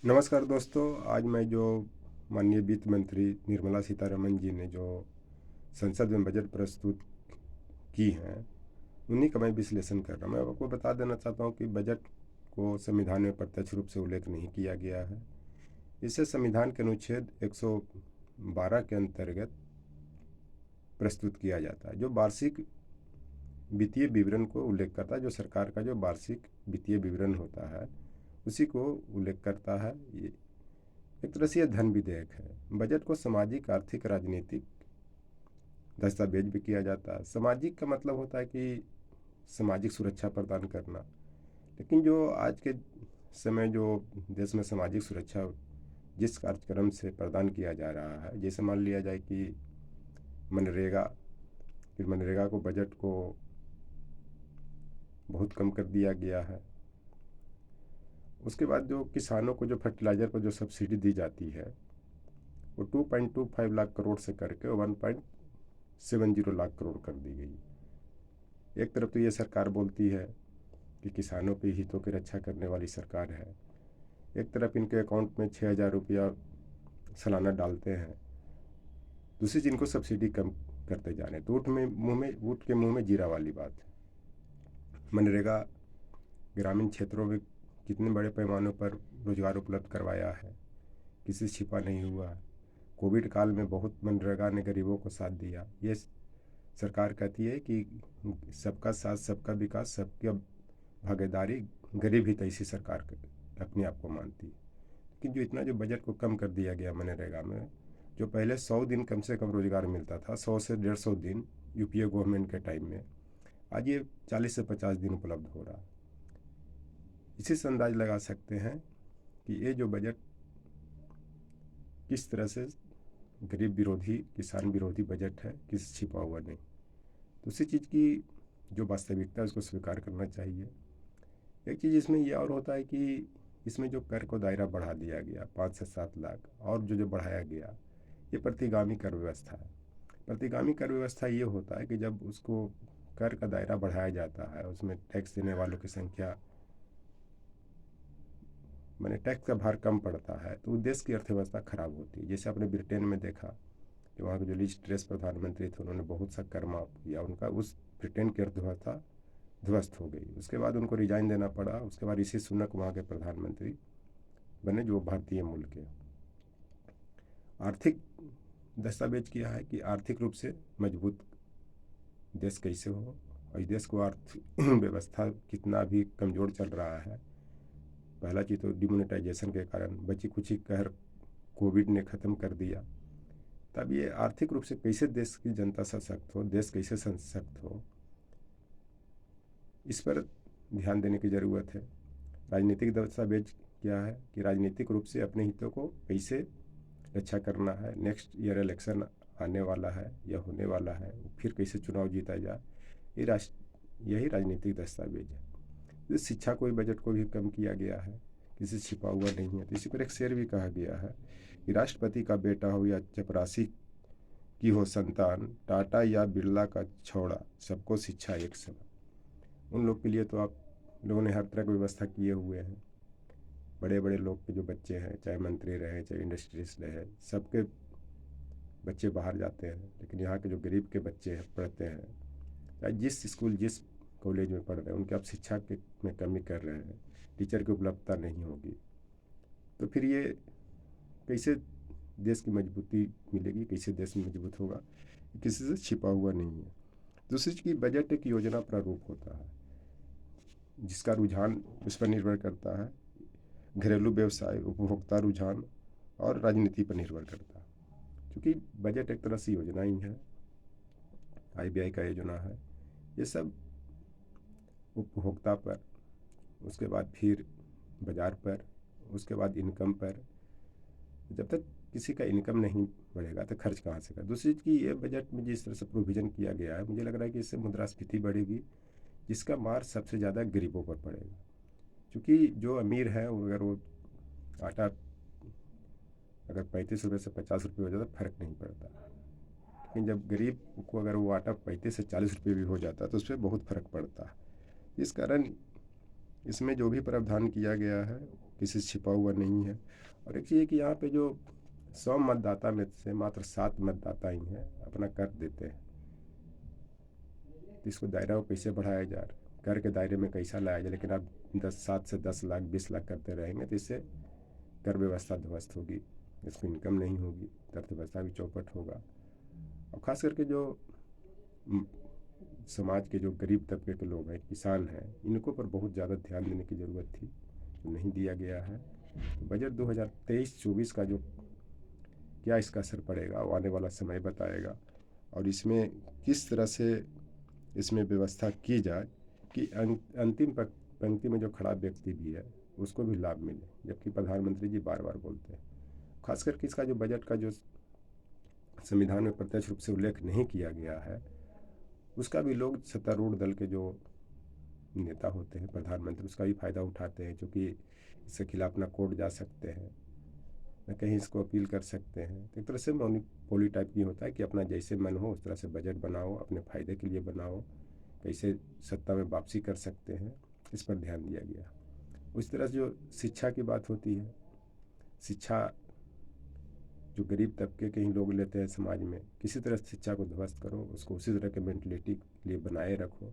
नमस्कार दोस्तों। आज मैं जो माननीय वित्त मंत्री निर्मला सीतारमण जी ने जो संसद में बजट प्रस्तुत की हैं, उन्हीं का मैं विश्लेषण कर रहा हूँ। मैं आपको बता देना चाहता हूँ कि बजट को संविधान में प्रत्यक्ष रूप से उल्लेख नहीं किया गया है। इसे संविधान के अनुच्छेद 112 के अंतर्गत प्रस्तुत किया जाता है, जो वार्षिक वित्तीय विवरण को उल्लेख करता है। जो सरकार का जो वार्षिक वित्तीय विवरण होता है, उसी को उल्लेख करता है। ये एक तरह से यह धन विधेयक है। बजट को सामाजिक, आर्थिक, राजनीतिक दस्तावेज भी किया जाता है। सामाजिक का मतलब होता है कि सामाजिक सुरक्षा प्रदान करना। लेकिन जो आज के समय जो देश में सामाजिक सुरक्षा जिस कार्यक्रम से प्रदान किया जा रहा है, जैसे मान लिया जाए कि मनरेगा, फिर मनरेगा को बजट को बहुत कम कर दिया गया है। उसके बाद जो किसानों को जो फर्टिलाइज़र पर जो सब्सिडी दी जाती है, वो 2.25 लाख करोड़ से करके 1.70 लाख करोड़ कर दी गई। एक तरफ तो ये सरकार बोलती है कि किसानों के हितों की रक्षा करने वाली सरकार है, एक तरफ इनके अकाउंट में 6,000 रुपया सालाना डालते हैं, दूसरी चीज इनको सब्सिडी कम करते जा रहे हैं। तो ऊँट के मुंह में जीरा वाली बात है। मनरेगा ग्रामीण क्षेत्रों में कितने बड़े पैमानों पर रोजगार उपलब्ध करवाया है, किसी से छिपा नहीं हुआ है। कोविड काल में बहुत मनरेगा ने गरीबों को साथ दिया। ये सरकार कहती है कि सबका साथ, सबका विकास, सबकी भागीदारी, गरीब हित, ऐसी सरकार अपने आप को मानती है। लेकिन जो इतना जो बजट को कम कर दिया गया मनरेगा में, जो पहले 100 दिन कम से कम रोजगार मिलता था, 100 से 150 दिन यूपीए गवर्नमेंट के टाइम में, आज ये 40 से 50 दिन उपलब्ध हो रहा है। इसी से अंदाज लगा सकते हैं कि ये जो बजट किस तरह से गरीब विरोधी, किसान विरोधी बजट है, किसी छिपा हुआ नहीं। दूसरी चीज़ की जो वास्तविकता है उसको स्वीकार करना चाहिए। एक चीज़ इसमें यह और होता है कि इसमें जो कर को दायरा बढ़ा दिया गया 5 से 7 लाख, और जो बढ़ाया गया, ये प्रतिगामी कर व्यवस्था है। प्रतिगामी कर व्यवस्था ये होता है कि जब उसको कर का दायरा बढ़ाया जाता है, उसमें टैक्स देने वालों की संख्या, मैंने टैक्स का भार कम पड़ता है, तो देश की अर्थव्यवस्था खराब होती है। जैसे आपने ब्रिटेन में देखा कि वहाँ के जो लीज ट्रेस प्रधानमंत्री थे, उन्होंने बहुत सा कर माफ किया, उनका उस ब्रिटेन की अर्थव्यवस्था ध्वस्त हो गई। उसके बाद उनको रिजाइन देना पड़ा। उसके बाद ऋषि सुनक वहाँ के प्रधानमंत्री बने, जो भारतीय मूल के। आर्थिक दस्तावेज किया है कि आर्थिक रूप से मजबूत देश कैसे हो, और इस देश को आर्थिक व्यवस्था कितना भी कमज़ोर चल रहा है। पहला चीज़ तो डिमोनेटाइजेशन के कारण बची कुची कहर कोविड ने ख़त्म कर दिया। तब ये आर्थिक रूप से कैसे देश की जनता सशक्त हो, देश कैसे सशक्त हो, इस पर ध्यान देने की ज़रूरत है। राजनीतिक दस्तावेज क्या है कि राजनीतिक रूप से अपने हितों को कैसे रक्षा करना है। नेक्स्ट ईयर इलेक्शन आने वाला है या होने वाला है, फिर कैसे चुनाव जीता जाए, यही राजनीतिक दस्तावेज है। तो शिक्षा को भी, बजट को भी कम किया गया है, किसी छिपा हुआ नहीं है। तो इसी पर एक शेर भी कहा गया है कि राष्ट्रपति का बेटा हो या चपरासी की हो संतान, टाटा या बिरला का छौड़ा, सबको शिक्षा एक समान। उन लोग के लिए तो आप लोगों ने हर तरह की व्यवस्था किए हुए हैं। बड़े बड़े लोग के जो बच्चे हैं, चाहे मंत्री रहे, चाहे इंडस्ट्रियलिस्ट रहे, सबके बच्चे बाहर जाते हैं। लेकिन यहाँ के जो गरीब के बच्चे हैं, पढ़ते हैं, चाहे जिस स्कूल, जिस कॉलेज में पढ़ रहे हैं, उनके आप शिक्षा के में कमी कर रहे हैं, टीचर की उपलब्धता नहीं होगी, तो फिर ये कैसे देश की मजबूती मिलेगी, कैसे देश मजबूत होगा? किसी से छिपा हुआ नहीं है। दूसरी चीज़ की बजट एक योजना प्रारूप होता है, जिसका रुझान उस पर निर्भर करता है। घरेलू व्यवसाय, उपभोक्ता रुझान और राजनीति पर निर्भर करता है। क्योंकि बजट एक तरह से योजना ही है, आरबीआई का योजना है। ये सब उपभोक्ता पर, उसके बाद फिर बाज़ार पर, उसके बाद इनकम पर। जब तक किसी का इनकम नहीं बढ़ेगा तो खर्च कहाँ से कर। दूसरी चीज़ की ये बजट में जिस तरह से प्रोविज़न किया गया है, मुझे लग रहा है कि इससे मुद्रास्फीति बढ़ेगी, जिसका मार सबसे ज़्यादा गरीबों पर पड़ेगा। क्योंकि जो अमीर है, अगर वो आटा अगर 35 रुपये से 50 रुपये हो जाता, फ़र्क नहीं पड़ता। लेकिन जब गरीब को अगर वो आटा 35 से 40 रुपये भी हो जाता, तो उस पर बहुत फ़र्क पड़ता है। इस कारण इसमें जो भी प्रावधान किया गया है, किसी से छिपा हुआ नहीं है। और एक चीज़ है कि यहाँ पे जो 100 मतदाता में से मात्र 7 मतदाता ही हैं अपना कर देते हैं। तो इसको दायरा को कैसे बढ़ाया जाए, कर के दायरे में कैसा लाया जाए, लेकिन आप 7 से 10 लाख 20 लाख करते रहेंगे तो इससे कर व्यवस्था ध्वस्त होगी, इसको इनकम नहीं होगी, अर्थव्यवस्था भी चौपट होगा। और ख़ास करके जो समाज के जो गरीब तबके के लोग हैं, किसान हैं, इनको पर बहुत ज़्यादा ध्यान देने की ज़रूरत थी, तो नहीं दिया गया है। तो बजट 2023-24 का जो क्या इसका असर पड़ेगा वो आने वाला समय बताएगा। और इसमें किस तरह से इसमें व्यवस्था की जाए कि अंतिम पंक्ति में जो खड़ा व्यक्ति भी है उसको भी लाभ मिले, जबकि प्रधानमंत्री जी बार बार बोलते हैं। खास करके इसका जो बजट का जो संविधान में प्रत्यक्ष रूप से उल्लेख नहीं किया गया है, उसका भी लोग सत्तारूढ़ दल के जो नेता होते हैं, प्रधानमंत्री, उसका भी फ़ायदा उठाते हैं, क्योंकि इसके खिलाफ ना कोर्ट जा सकते हैं न कहीं इसको अपील कर सकते हैं। तो एक तरह से मोनोपोली टाइप की होता है कि अपना जैसे मन हो उस तरह से बजट बनाओ, अपने फ़ायदे के लिए बनाओ, कैसे सत्ता में वापसी कर सकते हैं, इस पर ध्यान दिया गया। उस तरह से जो शिक्षा की बात होती है, शिक्षा जो गरीब तबके के ही लोग लेते हैं समाज में, किसी तरह शिक्षा को ध्वस्त करो, उसको उसी तरह के मेंटलिटी के लिए बनाए रखो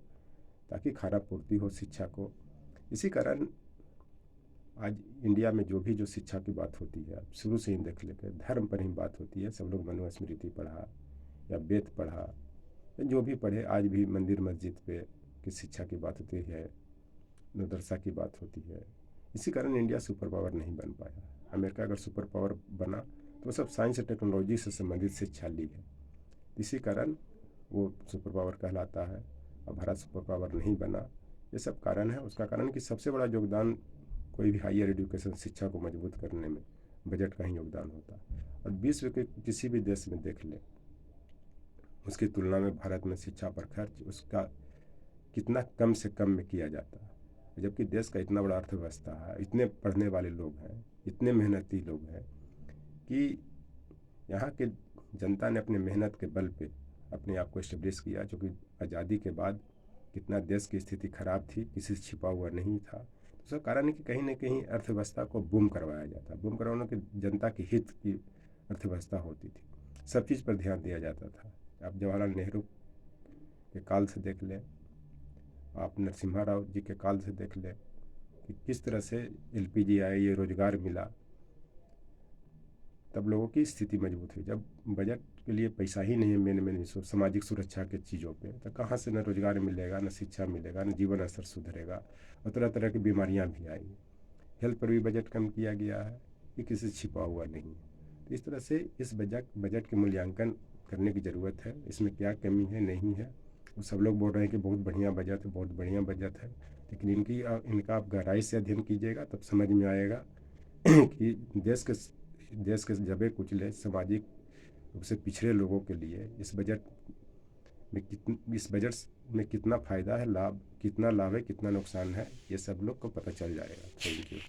ताकि खाना पूर्ति हो शिक्षा को। इसी कारण आज इंडिया में जो भी जो शिक्षा की बात होती है, आप शुरू से ही देख लेते हैं, धर्म पर ही बात होती है। सब लोग मनुस्मृति पढ़ा या वेद पढ़ा या जो भी पढ़े, आज भी मंदिर मस्जिद पे की शिक्षा की बात होती है, मदरसा की बात होती है। इसी कारण इंडिया सुपर पावर नहीं बन पाया। अमेरिका अगर सुपर पावर बना तो सब साइंस और टेक्नोलॉजी से संबंधित शिक्षा ली है, इसी कारण वो सुपर पावर कहलाता है। और भारत सुपर पावर नहीं बना, ये सब कारण है। उसका कारण कि सबसे बड़ा योगदान कोई भी हायर एजुकेशन शिक्षा को मजबूत करने में बजट का ही योगदान होता है। और विश्व के किसी भी देश में देख ले, उसकी तुलना में भारत में शिक्षा पर खर्च उसका कितना कम से कम में किया जाता है, जबकि देश का इतना बड़ा अर्थव्यवस्था है, इतने पढ़ने वाले लोग हैं, इतने मेहनती लोग हैं कि यहाँ के जनता ने अपने मेहनत के बल पे अपने आप को इस्टेब्लिश किया। क्योंकि आज़ादी के बाद कितना देश की स्थिति खराब थी, किसी से छिपा हुआ नहीं था। तो उसका कारण है कि कहीं ना कहीं अर्थव्यवस्था को बूम करवाया जाता, बूम करवाने की जनता की हित की अर्थव्यवस्था होती थी, सब चीज़ पर ध्यान दिया जाता था। आप जवाहरलाल नेहरू के काल से देख लें, आप नरसिम्हा राव जी के काल से देख लें कि किस तरह से LPG आई, ये रोजगार मिला, तब लोगों की स्थिति मजबूत हुई। जब बजट के लिए पैसा ही नहीं है मेन सामाजिक सुरक्षा के चीज़ों पे, तो कहाँ से न रोजगार मिलेगा, न शिक्षा मिलेगा, न जीवन स्तर सुधरेगा, और तरह तरह की बीमारियाँ भी आएंगी। हेल्थ पर भी बजट कम किया गया है, ये किसी से छिपा हुआ नहीं है। तो इस तरह से इस बजट के मूल्यांकन करने की ज़रूरत है, इसमें क्या कमी है नहीं है। वो सब लोग बोल रहे हैं कि बहुत बढ़िया बजट है, बहुत बढ़िया बजट है, लेकिन इनका आप गहराई से अध्ययन कीजिएगा तब समझ में आएगा कि देश के दबे कुचले सामाजिक रूप से पिछड़े लोगों के लिए इस बजट में कितना फ़ायदा है, कितना लाभ है, कितना नुकसान है, ये सब लोग को पता चल जाएगा। Thank you.